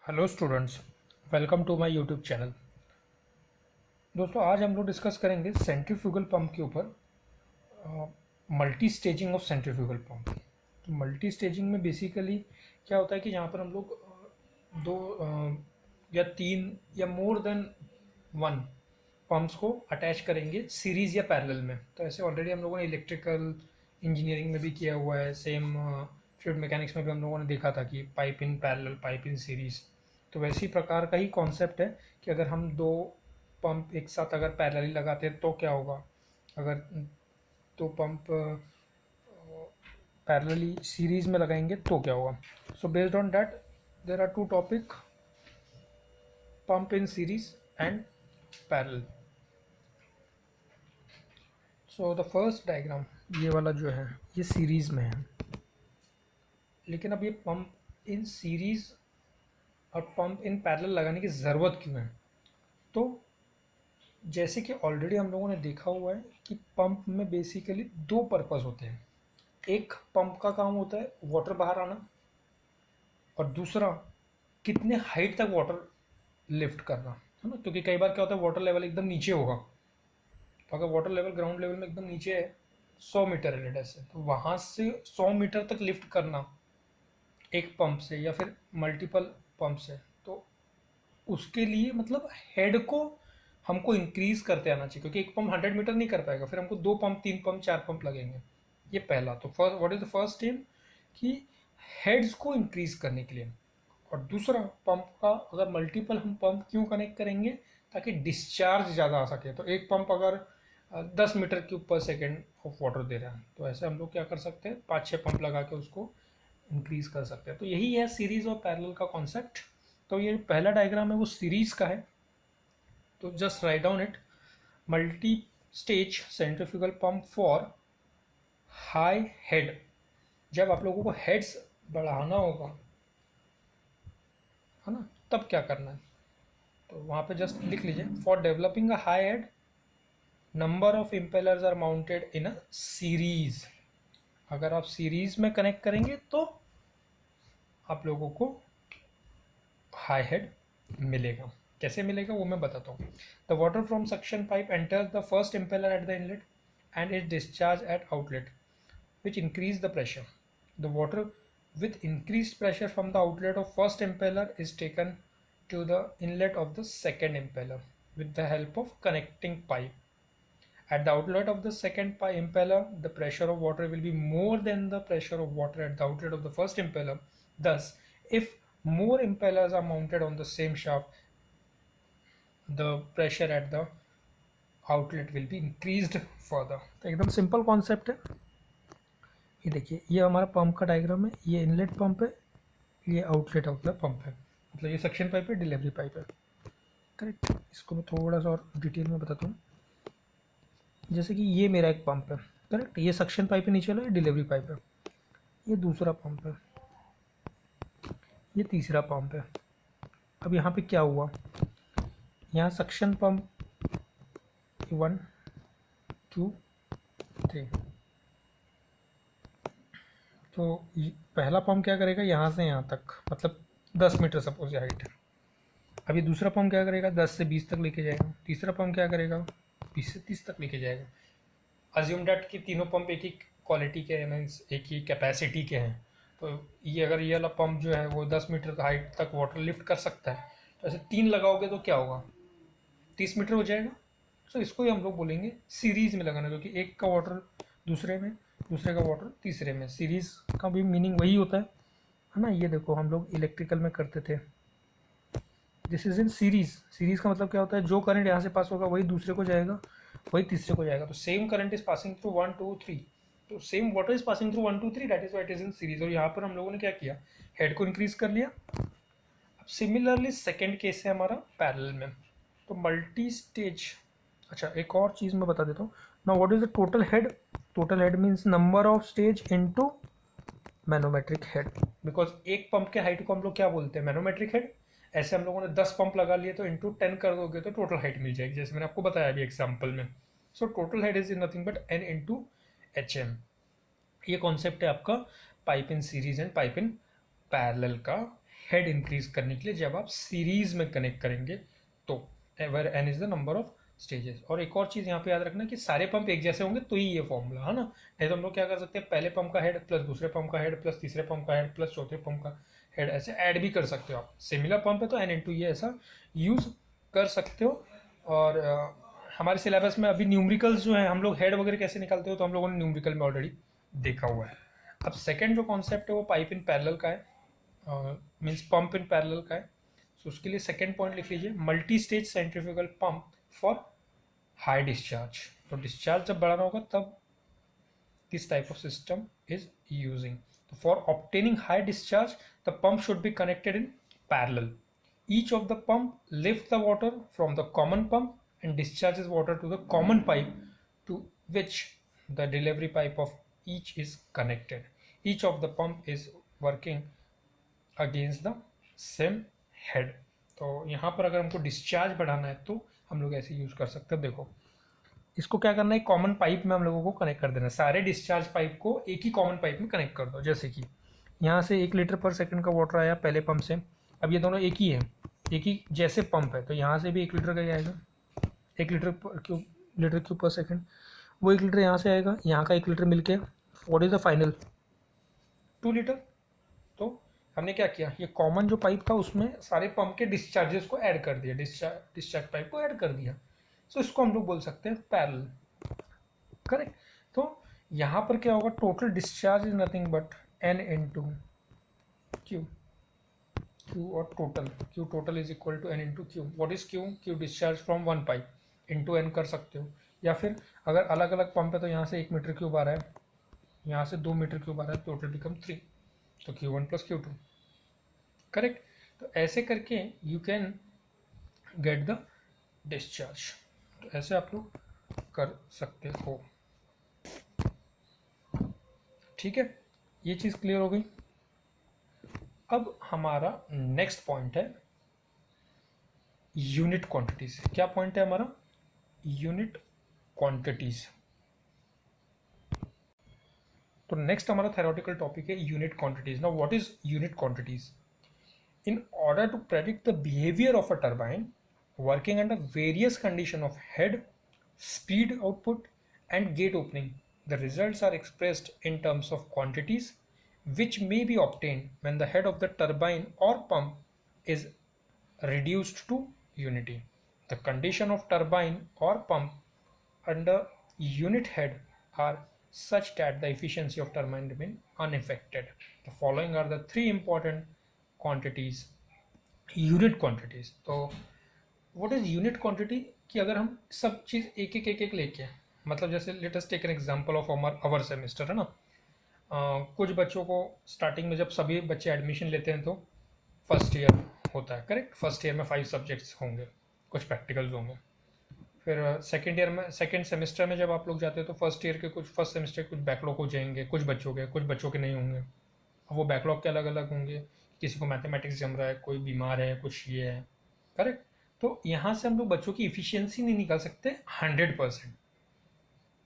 Hello students, welcome to my YouTube channel. दोस्तों, आज हम लोग डिस्कस करेंगे सेंट्रीफ्यूगल पंप के ऊपर, multi staging of centrifugal pump. तो मल्टी स्टेजिंग में बेसिकली क्या होता है कि यहाँ पर हम लोग दो या तीन या मोर देन वन पंप्स को अटैच करेंगे सीरीज या पैरेलल में। तो ऐसे ऑलरेडी हम लोगों ने इलेक्ट्रिकल इंजीनियरिंग में भी किया हुआ है, सेम फ्लूइड मैकेनिक्स में भी हम लोगों ने देखा था कि pipe in parallel, pipe in series. तो वैसी प्रकार का ही कॉन्सेप्ट है कि अगर हम दो पंप एक साथ अगर पैरेलली लगाते हैं तो क्या होगा, अगर दो पंप पैरेलली सीरीज में लगाएंगे तो क्या होगा। So based on that there are two topic, pump in series and parallel. So the first diagram ये वाला जो है ये सीरीज में है, लेकिन अब ये पंप इन सीरीज और पंप इन पैरेलल लगाने की ज़रूरत क्यों है। तो जैसे कि ऑलरेडी हम लोगों ने देखा हुआ है कि पंप में बेसिकली दो पर्पस होते हैं। एक पंप का काम होता है वाटर बाहर आना, और दूसरा कितने हाइट तक वाटर लिफ्ट करना, है ना। क्योंकि कई बार क्या होता है, वाटर लेवल एकदम नीचे होगा, तो अगर वाटर लेवल ग्राउंड लेवल में एकदम नीचे है 100 मीटर है लेट से, तो वहाँ से 100 मीटर तक लिफ्ट करना एक पंप से या फिर मल्टीपल पंप से, तो उसके लिए मतलब हेड को हमको इंक्रीज करते आना चाहिए, क्योंकि एक पंप 100 मीटर नहीं कर पाएगा, फिर हमको दो पंप, तीन पंप, चार पंप लगेंगे। ये पहला। तो first, what is the first aim कि हेड्स को इंक्रीज करने के लिए। और दूसरा, पंप का अगर मल्टीपल हम पंप क्यों कनेक्ट करेंगे, ताकि डिस्चार्ज ज़्यादा आ सके। तो एक पंप अगर 10 मीटर क्यूब पर सेकेंड ऑफ वाटर दे रहा है, तो ऐसे हम लोग क्या कर सकते हैं, 5-6 पंप लगा के उसको इंक्रीज कर सकते हैं। तो यही है सीरीज और पैरेलल का कॉन्सेप्ट। तो ये पहला डायग्राम है वो सीरीज का है। तो just write down it, multi stage centrifugal pump for high head. जब आप लोगों को हेड्स बढ़ाना होगा, है ना, तब क्या करना है, तो वहाँ पे जस्ट लिख लीजिए, for developing a high head number of impellers are mounted in a series. अगर आप सीरीज में कनेक्ट करेंगे तो आप लोगों को हाई हेड मिलेगा। कैसे मिलेगा वो मैं बताता हूँ। The water from suction pipe enters the first impeller at the inlet and is discharge eight outlet which increase the pressure. The water with increased pressure from the outlet of first impeller is taken to the inlet of the second impeller with the help of connecting pipe. At the outlet of the second impeller, the pressure of water will be more than the pressure of water at the outlet of the first impeller. Thus, if more impellers are mounted on the same shaft, the pressure at the outlet will be increased further. तो एकदम simple concept है। ये देखिए, ये हमारा pump का diagram है, ये इनलेट पंप है, ये आउटलेट आउटलेट पंप है, मतलब ये सक्शन पाइप है, डिलीवरी पाइप है। करेक्ट। इसको मैं थोड़ा सा और डिटेल में बताता हूँ। जैसे कि ये मेरा एक पंप है, करेक्ट, ये सक्शन पाइप है नीचे वाला, ये डिलीवरी पाइप है, ये दूसरा पंप है, ये तीसरा पंप है। अब यहाँ पे क्या हुआ, यहाँ सक्शन पंप 1 2 3, तो पहला पंप क्या करेगा, यहाँ से यहाँ तक, मतलब 10 मीटर सपोज ये हाइट है। अब ये दूसरा पंप क्या करेगा, 10 से 20 तक लेके जाएगा। तीसरा पंप क्या करेगा, 20 से 30 तक लेके जाएगा। अज्यूम डैट कि तीनों पंप एक ही क्वालिटी के हैं, मीन्स एक ही कैपेसिटी के हैं। तो ये अगर ये वाला पंप जो है वो 10 मीटर हाइट तक वाटर लिफ्ट कर सकता है, तो ऐसे 3 लगाओगे तो क्या होगा, 30 मीटर हो जाएगा। तो इसको ही हम लोग बोलेंगे सीरीज में लगाना, क्योंकि एक का वाटर दूसरे में, दूसरे का वाटर तीसरे में। सीरीज का भी मीनिंग वही होता है ना। ये देखो, हम लोग इलेक्ट्रिकल में करते थे, this is in series. Series का मतलब क्या होता है, जो करंट यहाँ से पास होगा वही दूसरे को जाएगा, वही तीसरे को जाएगा। तो same current is passing through 1 2 3, तो same water is passing through 1 2 3, that is why it is in series. और यहाँ पर हम लोगों ने क्या किया, हेड को इंक्रीज कर लिया। अब सिमिलरली सेकेंड केस है हमारा पैरेलल में, तो मल्टी स्टेज। अच्छा, एक और चीज़ मैं बता देता हूँ ना, what is the total head. Total head means number of stage into manometric head, because एक पंप के हाइट को हम लोग क्या बोलते हैं, मैनोमेट्रिक हेड। ऐसे हम लोगों ने 10 पंप लगा लिए, तो इंटू 10 कर दोगे तो टोटल हाइट मिल जाएगी, जैसे मैंने आपको बताया अभी एग्जाम्पल में। So total head is nothing but N into H M. ये कॉन्सेप्ट है आपका pipe in series and pipe in parallel का हेड इंक्रीज करने के लिए जब आप सीरीज में कनेक्ट करेंगे तो where n is the number of stages. और एक और चीज़ यहाँ पे याद रखना कि सारे पंप एक जैसे होंगे तो ही ये फॉर्मूला है ना, नहीं तो हम लोग क्या कर सकते हैं, पहले पंप का हेड प्लस दूसरे पंप का हेड प्लस तीसरे पंप का हेड प्लस चौथे पंप का हेड, ऐसे ऐड भी कर सकते हो आप। सिमिलर पंप है तो n इंटू ये ऐसा यूज कर सकते हो। और हमारे सिलेबस में अभी न्यूमेरिकल्स जो है, हम लोग हेड वगैरह कैसे निकालते हो तो हम लोगों ने न्यूमेरिकल में ऑलरेडी देखा हुआ है। अब सेकेंड जो कॉन्सेप्ट है वो पाइप इन पैरेलल का है, मीन्स पंप इन पैरेलल का है। सो उसके लिए सेकेंड पॉइंट लिख लीजिए, multi stage centrifugal pump for high discharge. तो डिस्चार्ज जब बढ़ाना होगा तब this type of system is using. तो for obtaining high discharge the pump should be connected in parallel. Each of the pump lifts the water from the common pump and discharges water to the common pipe to which the delivery pipe of each is connected. Each of the pump is working against the same head. तो यहाँ पर अगर हमको discharge बढ़ाना है तो हम लोग ऐसे यूज कर सकते हैं। देखो इसको क्या करना है, कॉमन पाइप में हम लोगों को कनेक्ट कर देना है। सारे डिस्चार्ज पाइप को एक ही कॉमन पाइप में कनेक्ट कर दो। जैसे कि यहाँ से 1 लीटर पर सेकंड का वाटर आया पहले पंप से, अब ये दोनों एक ही है, एक ही जैसे पंप है, तो यहाँ से भी 1 लीटर का ही आएगा, 1 लीटर क्यूब पर सेकंड। वो 1 लीटर यहाँ से आएगा, यहाँ का 1 लीटर मिलके what is the final 2 litre. तो हमने क्या किया, ये कॉमन जो पाइप था उसमें सारे पंप के डिस्चार्जेस को ऐड कर दिया, डिस्चार्ज पाइप को ऐड कर दिया। सो इसको हम लोग बोल सकते हैं पैरेलल, करेक्ट। तो यहाँ पर क्या होगा, total discharge is nothing but n into Q, Q और total, Q total is equal to n into Q. What is Q? Q discharge from one pipe into n कर सकते हो, या फिर अगर अलग अलग पंप है तो यहाँ से 1 मीटर क्यूब आ रहा है, यहाँ से 2 मीटर क्यूब आ रहा है, टोटल बिकम 3, तो Q1 प्लस Q2, करेक्ट। तो ऐसे करके you can get the discharge. तो ऐसे आप लोग कर सकते हो, ठीक है। ये चीज़ क्लियर हो गई। अब हमारा नेक्स्ट पॉइंट है यूनिट क्वांटिटीज। क्या पॉइंट है हमारा, यूनिट क्वांटिटीज। तो नेक्स्ट हमारा थ्योरेटिकल टॉपिक है unit quantities. Now what is unit quantities? In order to predict the behaviour of a turbine working under various condition of head, speed output and gate opening, the results are expressed in terms of quantities which may be obtained when the head of the turbine or pump is reduced to unity. The condition of turbine or pump under unit head are such that the efficiency of turbine remain unaffected. The following are the 3 important quantities, unit quantities. तो what is unit quantity? कि अगर हम सब चीज़ एक एक लेके, मतलब जैसे let us take an example of our semester, है ना। कुछ बच्चों को स्टार्टिंग में जब सभी बच्चे एडमिशन लेते हैं तो फर्स्ट ईयर होता है, करेक्ट। फर्स्ट ईयर में 5 सब्जेक्ट्स होंगे, कुछ प्रैक्टिकल्स होंगे। फिर सेकेंड ईयर में, सेकेंड सेमेस्टर में जब आप लोग जाते हो तो फर्स्ट ईयर के फर्स्ट सेमेस्टर के कुछ बैकलॉग हो जाएंगे, कुछ बच्चों के नहीं होंगे। वो बैकलॉग के अलग अलग होंगे, किसी को मैथमेटिक्स जम रहा है, कोई बीमार है, कुछ ये है, करेक्ट। तो यहाँ से हम लोग बच्चों की इफिशियंसी नहीं निकाल सकते 100%,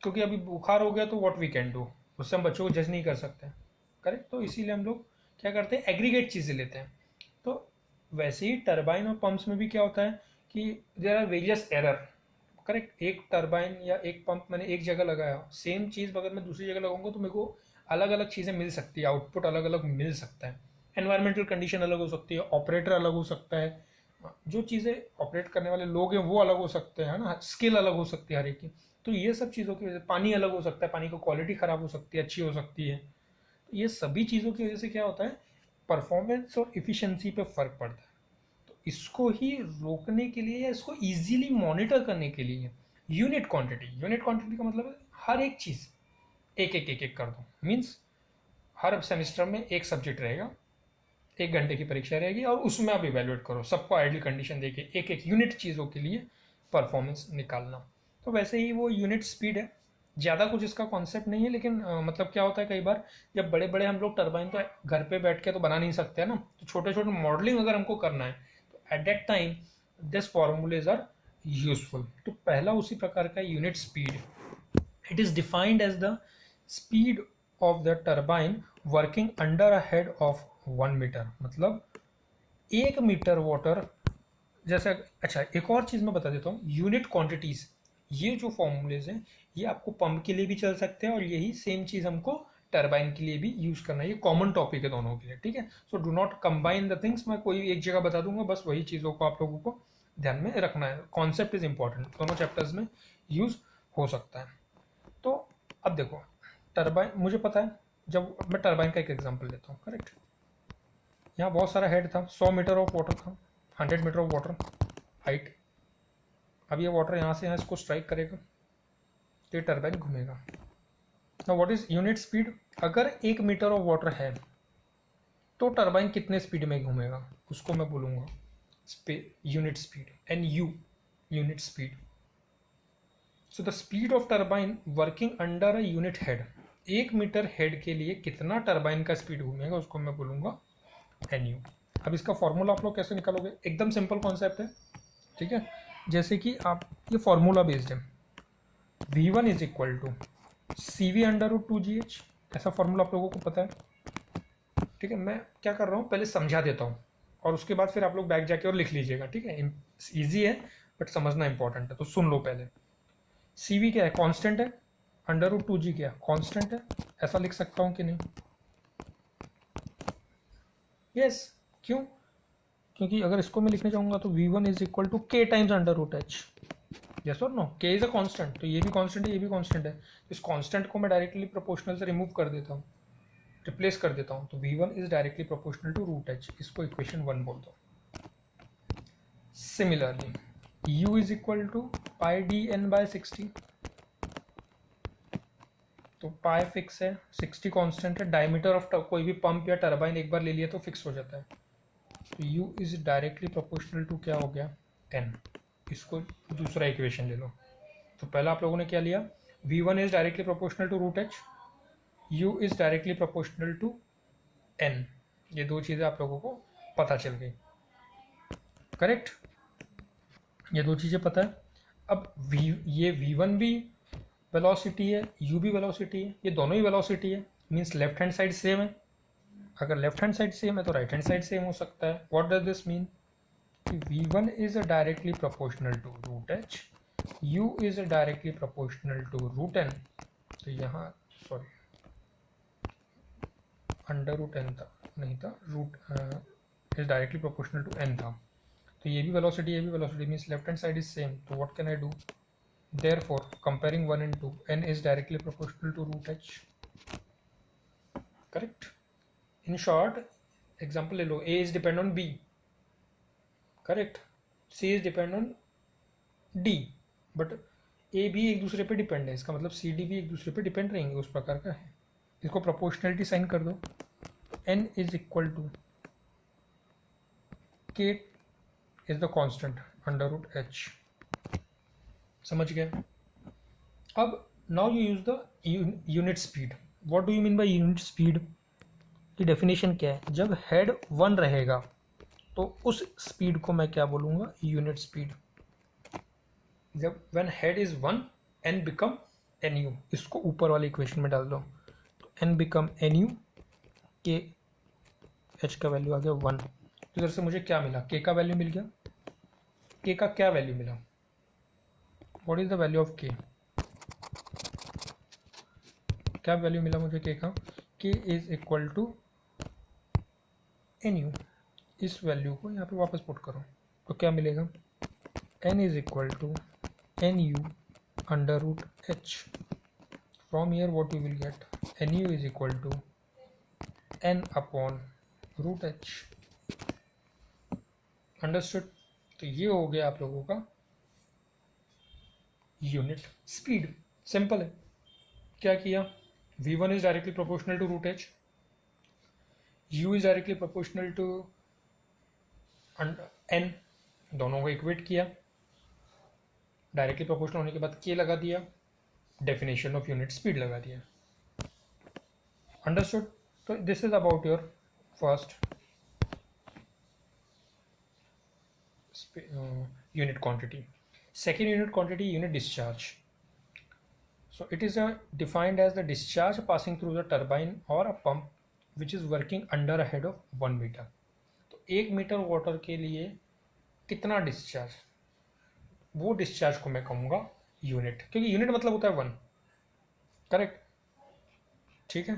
क्योंकि अभी बुखार हो गया तो व्हाट वी कैन डू, उससे हम बच्चों को जज नहीं कर सकते, करेक्ट। तो इसीलिए हम लोग क्या करते हैं, एग्रीगेट चीज़ें लेते हैं। तो वैसे ही टरबाइन और पंप्स में भी क्या होता है कि there are various error, correct. एक टरबाइन या एक पंप मैंने एक जगह लगाया, सेम चीज़ अगर मैं दूसरी जगह लगाऊंगा तो मेरे को अलग अलग चीज़ें मिल सकती है, आउटपुट अलग अलग मिल सकता है, एनवायरमेंटल कंडीशन अलग हो सकती है, ऑपरेटर अलग हो सकता है, जो चीज़ें ऑपरेट करने वाले लोग हैं वो अलग हो सकते हैं, ना, स्किल अलग हो सकती है हर एक की। तो ये सब चीज़ों की वजह से पानी अलग हो सकता है, पानी की क्वालिटी ख़राब हो सकती है, अच्छी हो सकती है। तो ये सभी चीज़ों की वजह से क्या होता है, परफॉर्मेंस और इफ़िशियंसी पे फ़र्क पड़ता है। तो इसको ही रोकने के लिए या इसको ईजीली मॉनिटर करने के लिए यूनिट क्वांटिटी का मतलब है हर एक चीज़ एक कर दो। मीन्स हर सेमेस्टर में एक सब्जेक्ट रहेगा, 1 घंटे की परीक्षा रहेगी और उसमें आप इवेल्युएट करो, सबको आइडियल कंडीशन देके एक यूनिट चीज़ों के लिए परफॉर्मेंस निकालना। तो वैसे ही वो यूनिट स्पीड है, ज़्यादा कुछ इसका कॉन्सेप्ट नहीं है, लेकिन मतलब क्या होता है कई बार जब बड़े बड़े हम लोग टरबाइन तो घर पे बैठ के तो बना नहीं सकते हैं ना, तो छोटे छोटे मॉडलिंग अगर हमको करना है तो at that time this formulae are useful. तो पहला उसी प्रकार का unit speed, it is defined as the speed of the turbine working under a head of 1 metre. मतलब 1 मीटर वाटर, जैसे अच्छा एक और चीज़ मैं बता देता हूँ, यूनिट क्वांटिटीज़, ये जो फॉर्मूलेज हैं ये आपको पंप के लिए भी चल सकते हैं और यही सेम चीज़ हमको टरबाइन के लिए भी यूज़ करना है। ये कॉमन टॉपिक है दोनों के लिए, ठीक है। So do not combine the things, मैं कोई एक जगह बता दूंगा, बस वही चीज़ों को आप लोगों को ध्यान में रखना है। कॉन्सेप्ट इज इंपॉर्टेंट, दोनों चैप्टर्स में यूज़ हो सकता है। तो अब देखो टरबाइन, मुझे पता है, जब मैं टरबाइन का एक एग्जाम्पल लेता हूँ, करेक्ट। यहाँ बहुत सारा हेड था, 100 मीटर ऑफ वाटर था, 100 मीटर ऑफ वाटर हाइट। अब ये वाटर यहाँ से यहाँ इसको स्ट्राइक करेगा तो ये टरबाइन घूमेगा। Now what is unit speed? अगर 1 मीटर ऑफ वाटर है तो टरबाइन कितने स्पीड में घूमेगा, उसको मैं बोलूँगा unit speed, N U, unit speed. So the speed of turbine working under a unit head, 1 metre head के लिए कितना टरबाइन का स्पीड घूमेगा उसको मैं बोलूँगा एन यू। अब इसका फॉर्मूला आप लोग कैसे निकालोगे? एकदम सिंपल कॉन्सेप्ट है, ठीक है। जैसे कि आप, ये फॉर्मूला बेस्ड है, V1 is equal to CV under root 2GH, ऐसा फॉर्मूला आप लोगों को पता है, ठीक है। मैं क्या कर रहा हूँ, पहले समझा देता हूँ और उसके बाद फिर आप लोग बैक जाके और लिख लीजिएगा, ठीक है। ईजी है बट समझना इंपॉर्टेंट है, तो सुन लो पहले। CV क्या है? कांस्टेंट है। अंडर रूट 2G क्या है? कांस्टेंट है। ऐसा लिख सकता हूँ कि नहीं? यस। क्यों? क्योंकि अगर इसको मैं लिखने चाहूँगा तो V1 is equal to K times under root H। Yes or no? K is a constant, तो ये भी कांस्टेंट है, ये भी कांस्टेंट है। इस कांस्टेंट को मैं डायरेक्टली प्रोपोर्शनल से रिमूव कर देता हूँ, रिप्लेस कर देता हूँ, तो V1 is directly proportional to root H। इसको इक्वेशन 1 बोलता हूँ। Similarly U is equal to pi DN by 60, तो पाई फिक्स है, 60 कांस्टेंट है। डायमीटर ऑफ कोई भी पंप या टरबाइन एक बार ले लिया तो फिक्स हो जाता है, तो U is directly proportional to क्या हो गया? N। इसको दूसरा इक्वेशन ले लो। तो पहला आप लोगों ने क्या लिया? V1 is directly proportional to root H, U is directly proportional to N। ये दो चीज़ें आप लोगों को पता चल गई, करेक्ट। ये दो चीज़ें पता है। अब ये V1 भी वेलोसिटी है, U भी वेलोसिटी है, ये दोनों ही वेलोसिटी है, means left hand side same है। अगर लेफ्ट हैंड साइड सेम है तो राइट हैंड साइड सेम हो सकता है। What does this mean? V1 is directly proportional to root H, U is directly proportional to root N। तो यहाँ sorry under root N था, नहीं था, root is directly proportional to N था। तो ये भी वेलोसिटी, ये भी velocity, means left hand side is same, तो what can I do? Therefore comparing 1 and 2, N is directly proportional to root H, correct। In short example ले लो, A is depend on B, correct, C is depend on D, but A B एक दूसरे पे depend है, इसका मतलब C D भी एक दूसरे पे डिपेंड रहेंगे, उस प्रकार का है। इसको प्रोपोर्शनलिटी साइन कर दो, N is equal to K is the constant under root H। समझ गए? अब now you use the unit speed. What do you mean by unit speed की डेफिनेशन क्या है? जब हेड 1 रहेगा तो उस स्पीड को मैं क्या बोलूँगा? Unit speed. जब when head is 1 N become N U, इसको ऊपर वाले इक्वेशन में डाल दो, तो N become N U, K H का वैल्यू आ गया 1। तो इधर से मुझे क्या मिला? के का वैल्यू मिल गया। के का क्या वैल्यू मिला? What is the value of K? क्या वैल्यू मिला मुझे के का? K is equal to N U. इस वैल्यू को यहाँ पे वापस पुट करो तो क्या मिलेगा? n is equal to N U under root H. From here what you will get? N U is equal to N upon root H. Understood? तो ये हो गया आप लोगों का यूनिट स्पीड। सिंपल है। क्या किया? V1 is directly proportional to root H, U is directly proportional to N, दोनों को इक्वेट किया, डायरेक्टली प्रोपोर्शनल होने के बाद K लगा दिया, डेफिनेशन ऑफ यूनिट स्पीड लगा दिया। अंडरस्टूड? तो this is about your first unit quantity. Second unit quantity, unit discharge. So it is defined as the discharge passing through the turbine or a pump which is working under a head of 1 meter. तो 1 metre water के लिए कितना discharge, वो discharge को मैं कहूँगा unit, क्योंकि unit मतलब होता है 1, करेक्ट। ठीक है,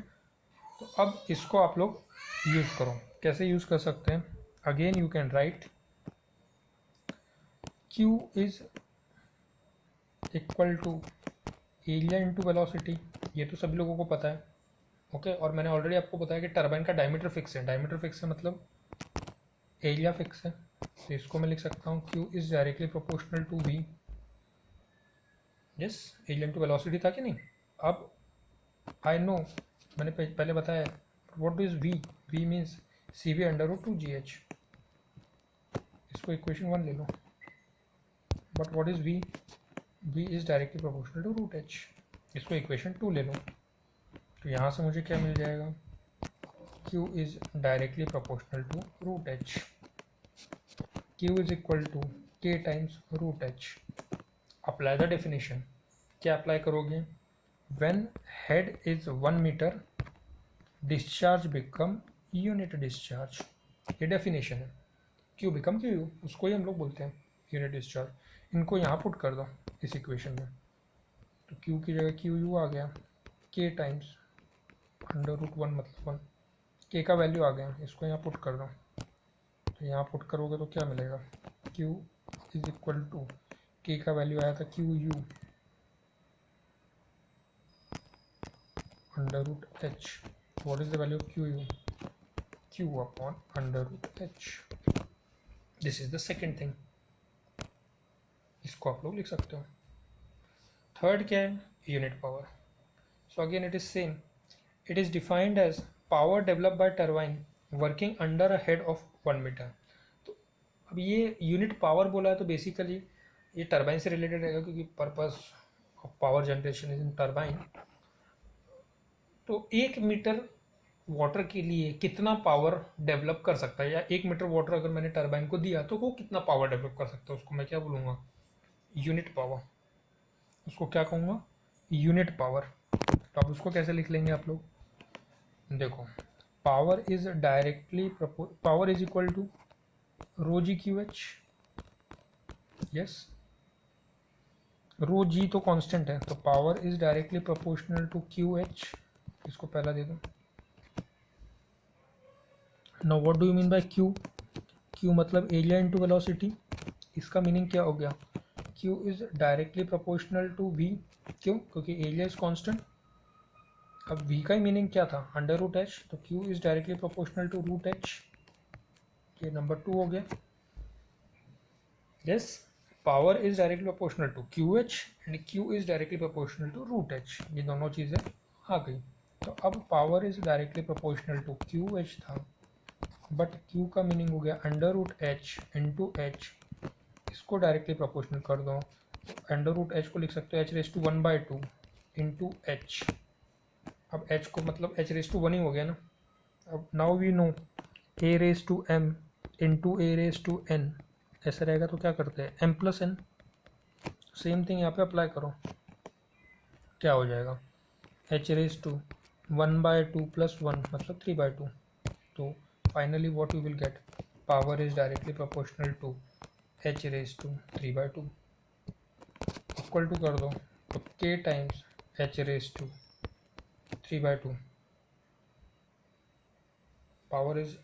तो अब इसको आप लोग यूज़ करो। कैसे यूज़ कर सकते हैं? Again you can write Q is equal to area into velocity, ये तो सभी लोगों को पता है। ओके, और मैंने ऑलरेडी आपको बताया कि टरबाइन का डायमीटर फिक्स है। डायमीटर फिक्स है मतलब एरिया फिक्स है, तो इसको मैं लिख सकता हूँ Q is directly proportional to V। Yes, area into velocity था कि नहीं? अब आई नो, मैंने पहले बताया what is V। V means CV under root 2GH। इसको इक्वेशन 1 ले लो। But what is V? V is directly proportional to root H। इसको इक्वेशन 2 ले लो। तो यहाँ से मुझे क्या मिल जाएगा? Q is directly proportional to root H। Q is equal to K times root H। Apply the definition. क्या अप्लाई करोगे? When head is 1 metre discharge become unit discharge, ये डेफिनेशन है। Q बिकम Q, उसको ही हम लोग बोलते हैं unit discharge. इनको यहाँ पुट कर दो इस इक्वेशन में, तो Q की जगह QU आ गया, K टाइम्स अंडर रूट 1 मतलब 1, K का वैल्यू आ गया, इसको यहाँ पुट कर दो। तो यहाँ पुट करोगे तो क्या मिलेगा? Q is equal to K का वैल्यू आया था QU under root H। What is the value of QU? Q upon under root H। This is the second thing, इसको आप लोग लिख सकते हो। थर्ड क्या है? Unit power. So again it is same, it is defined as power develop by turbine working under a head of 1 metre. तो अब ये यूनिट पावर बोला है तो बेसिकली ये टरबाइन से रिलेटेड रहेगा, क्योंकि purpose of power generation is in turbine. तो 1 मीटर वाटर के लिए कितना पावर डेवलप कर सकता है, या 1 मीटर वाटर अगर मैंने टरबाइन को दिया तो वो कितना पावर डेवलप कर सकता है, उसको मैं क्या बोलूँगा? Unit power. उसको क्या कहूँगा? Unit power. तो अब उसको कैसे लिख लेंगे आप लोग? देखो, power is directly power is equal to rho G Q H. Yes, rho G तो कांस्टेंट है, तो power is directly proportional to Q H. इसको पहला दे दो। Now what do you mean by Q? Q मतलब एरिया इंटू वेलोसिटी। इसका meaning क्या हो गया? Q is directly proportional to V। क्यों? क्योंकि एरिया इज कांस्टेंट। अब V का ही मीनिंग क्या था? अंडर रूट H, तो Q is directly proportional to root H। ये नंबर 2 हो गया। Yes, power is directly proportional to QH and Q is directly proportional to root H। ये दोनों चीज़ें आ गई। तो अब power is directly proportional to QH था, बट Q का मीनिंग हो गया under root H into H। इसको डायरेक्टली प्रोपोर्शनल कर दो, अंडर रूट H को लिख सकते हो H⁻² इंटू H। अब H को मतलब H⁻1 ही हो गया ना। अब now we know A⁻m into A⁻n ऐसा रहेगा, तो क्या करते हैं m+n। सेम थिंग यहाँ पे अप्लाई करो, क्या हो जाएगा? H⁻1/2 + 1 मतलब 3/2। तो finally what you will get? Power is directly proportional to H⁻3/2। Equal to कर दो, तो K times H⁻3/2। Power is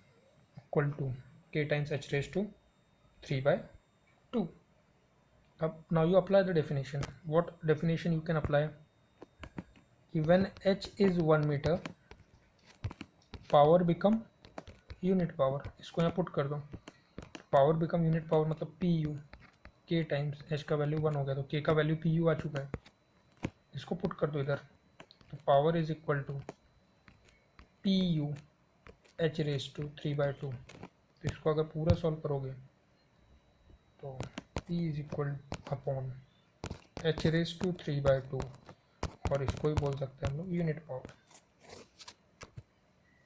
equal to K times H⁻3/2। अब now you apply the definition. What definition you can apply? कि when H is 1 metre power become unit power. इसको यहाँ put कर दो। Power become unit power मतलब PU। K times H का value 1 हो गया, तो K का वैल्यू PU आ चुका है। इसको पुट कर दो इधर, तो power is equal to PU H⁻3/2। तो इसको अगर पूरा सॉल्व करोगे तो P is equal upon H⁻3/2, और इसको ही बोल सकते हैं हम लोग unit power.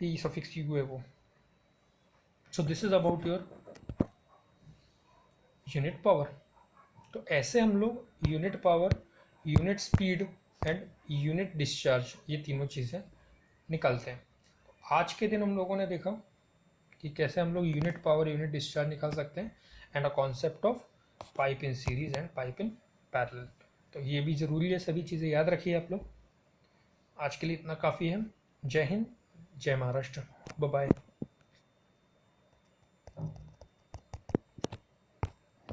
P suffix U है वो। So this is about your unit power. तो ऐसे हम लोग unit power, unit speed and unit discharge, ये तीनों चीज़ें निकालते हैं। आज के दिन हम लोगों ने देखा कि कैसे हम लोग यूनिट पावर यूनिट डिस्चार्ज निकाल सकते हैं, and a concept of pipe in series and pipe in parallel. तो ये भी ज़रूरी है, सभी चीज़ें याद रखिए आप लोग। आज के लिए इतना काफ़ी है। जय हिंद, जय महाराष्ट्र, बाय बाय।